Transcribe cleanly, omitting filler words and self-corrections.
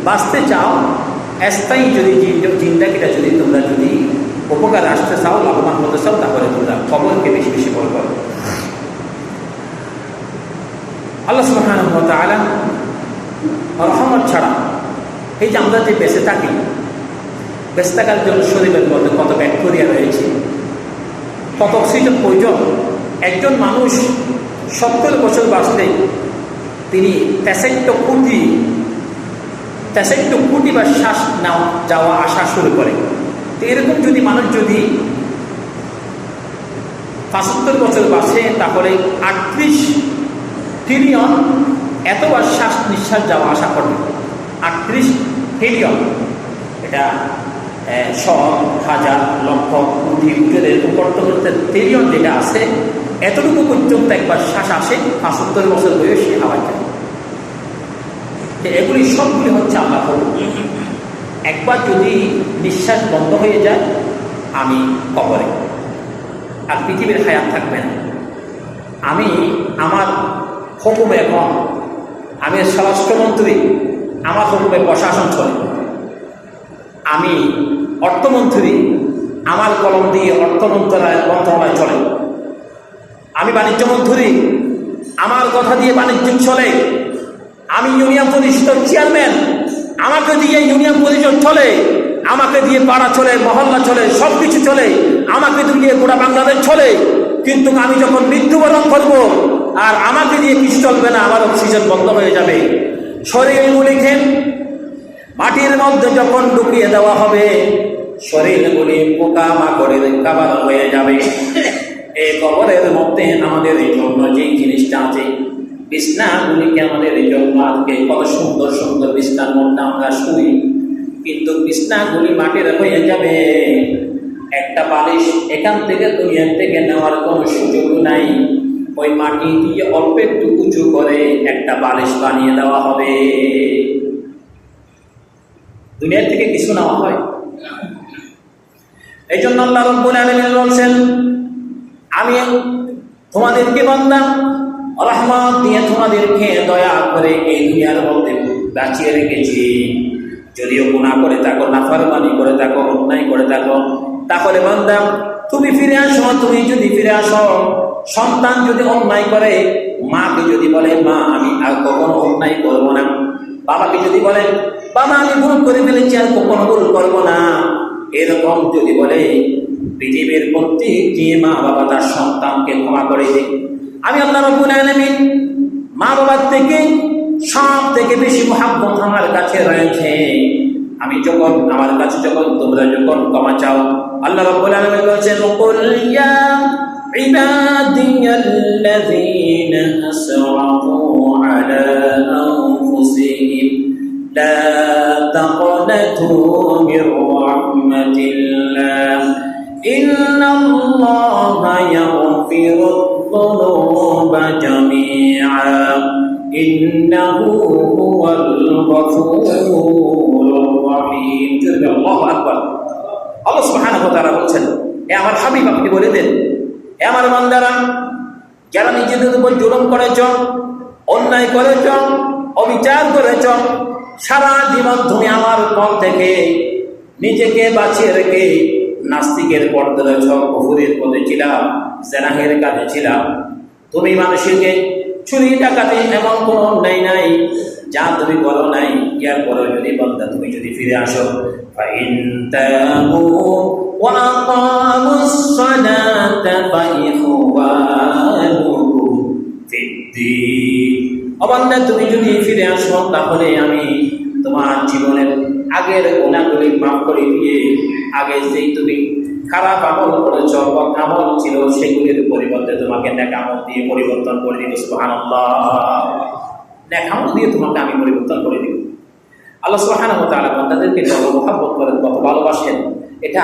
বাঁচতে চাও, স্থায়ী যদি জিন্দাগিটা যদি তোমরা যদি উপকার আসতে চাও, লাভবান হতে চাও, তাহলে তোমরা কবরকে বেশি বেশি ভয় করো। আল্লাহ সুবহানাহু ওয়া তাআলা রহমত ছাড়া এই যে আমরা যে বেঁচে থাকি, বেঁচে থাকার জন্য শরীরের মধ্যে কত ব্যাকটেরিয়া রয়েছে, কত অক্সিজেন প্রয়োজন। একজন মানুষ 70 বছর বাঁচলে তিনি 63 কোটি বা শ্বাস যাওয়া আসা শুরু করে। তো এরকম যদি মানুষ যদি 75 বছর বাঁচে, তাহলে 38 ট্রিলিয়ন এতবার শ্বাস নিঃশ্বাস যাওয়া আসা করবে। 38 ট্রিলিয়ন, এটা 100 হাজার লক্ষ কোটি এরকম করতে করতে ট্রিলিয়ন যেটা আছে, এতটুকু পর্যন্ত একবার শ্বাস আসে 75 বছর বয়সে আবার যায়। এগুলি সবগুলি হচ্ছে আল্লাহ। একবার যদি নিঃশ্বাস বন্ধ হয়ে যায়, আমি কবরে, আর পৃথিবীর হায়াত থাকবে না। আমি আমার হুকুমে, এখন আমি স্বরাষ্ট্রমন্ত্রী, আমার হুকুমে প্রশাসন চলে। আমি অর্থমন্ত্রী, আমার কলম দিয়ে অর্থ মন্ত্রণালয় চলে। আমি বাণিজ্য মন্ত্রী, আমার কথা দিয়ে বাণিজ্য চলে। আমি ইউনিয়ন পরিষদের চেয়ারম্যান, আমাকে দিয়ে ইউনিয়ন পরিষদ চলে, আমাকে দিয়ে পাড়া চলে, মহল্লা চলে, সব কিছু চলে, আমাকে দিয়ে গোটা বাংলাদেশ চলে। কিন্তু আমি যখন মৃত্যুবরণ করব, আর আমাকে দিয়ে কিছু চলবে না, আমার অক্সিজেন বন্ধ হয়ে যাবে। শরীরগুলিকে মাটির মধ্যে যখন ঢুকিয়ে দেওয়া হবে, শরীরগুলি পোকা মাকড়ের খাবার হয়ে যাবে। এই কবরের মধ্যে আমাদের এই জন্য যেই জিনিসটা আছে, বিছনাগুলিকে আমাদের এই জন্য আজকে কত সুন্দর সুন্দর বিছনার মধ্যে আমরা শুই, কিন্তু বিছনাগুলি মাটির হয়ে যাবে। একটা বালিশ এখান থেকে দুনিয়ার থেকে নেওয়ার কোনো সুযোগ নাই। ওই মাটি দিয়ে অল্প একটু উঁচু করে একটা বালিশ বানিয়ে দেওয়া হবে। দুনিয়ার থেকে কিছু নেওয়া হয়। এই জন্য আল্লাহ রাব্বুল আলামিন বলছেন, আমি তোমাদেরকে বান্দা রহমত দিয়ে তোমাদেরকে দয়া করে এই দুনিয়ার মধ্যে বাঁচিয়ে রেখেছি। যদিও গুনাহ করে থাকো, নাফরমানি করে থাকো, অন্যায় করে থাকো, তাহলে বান্দা তুমি ফিরে আসো। তুমি যদি ফিরে আসো, সন্তান যদি অন্যায় করে, মাকে যদি বলে মা আমি আর কখনো অন্যায় করবো না, বাবাকে যদি বলে বাবা আমি ভুল করে ফেলেছি, আর কখনো ভুল করবো না, এরকম যদি বলে, পৃথিবীর প্রত্যেকটি মা বাবা তার সন্তানকে ক্ষমা করে দেয়। আমি আল্লাহ রাব্বুল আলামিন মা বাবার থেকে সব থেকে বেশি মহব্বত আমার কাছে রয়েছে। আমি যখন আমার কাছে যখন তোমরা যখন ক্ষমা চাও, আল্লাহ রাব্বুল আলামিন বলেছেন, কুল ইয়া ইবাদিয়াল্লাযীনা আসরাফু আলা আনফুসিহিম লা তাকনাতু মির রাহমাতিল্লাহ ইন্নাল্লাহা ইয়াগফিরুয-যুনুবা জামিআ ইন্নাহু হুয়াল গফুরুর রহিম। আল্লাহু আকবার। আল্লাহ সুবহানাহু ওয়া তাআলা বলেন, এ আমার হাবিব আপনি বলে দেন, এ আমার বান্দারা, যারা নিজেদের উপর জুলুম করেছ, অন্যায় করেছ, অবিচার করেছ, সারা জীবন তুমি আমার পথ থেকে নিজেকে বাঁচিয়ে রেখে নাস্তিকের পথ ধরেছ, কুফরের পথে ছিলাম, জেনাহের কাজে ছিলাম, তুমি মানুষকে চুরি ডাকাতি এমন কোনো অন্যায় নাই যা তুমি বলো নাই। ইয়ার পরে যদি বান্দা তুমি যদি ফিরে আসো, ফাইন তাবু ওয়া আকামুস সালাতা ফাইখওয়ানুকুম ফিদ্দীন। ও বান্দা তুমি যদি ফিরে আসো, তাহলে আমি তোমার জীবনের আগের গুনাহগুলি মাফ করে দিয়ে, আগে যেই তুমি খারাপ আমল করেছ, আমল ছিল, সেগুলির পরিবর্তে তোমাকে নেক আমল দিয়ে পরিবর্তন করে দিব। সুবহানাল্লাহ। নেক আমল দিয়ে তোমাকে আমি পরিবর্তন করে দিব। আল্লাহ সুবহানাহু ওয়া তাআলা বান্দাদেরকে কত মহব্বত করেন, কত ভালোবাসেন, এটা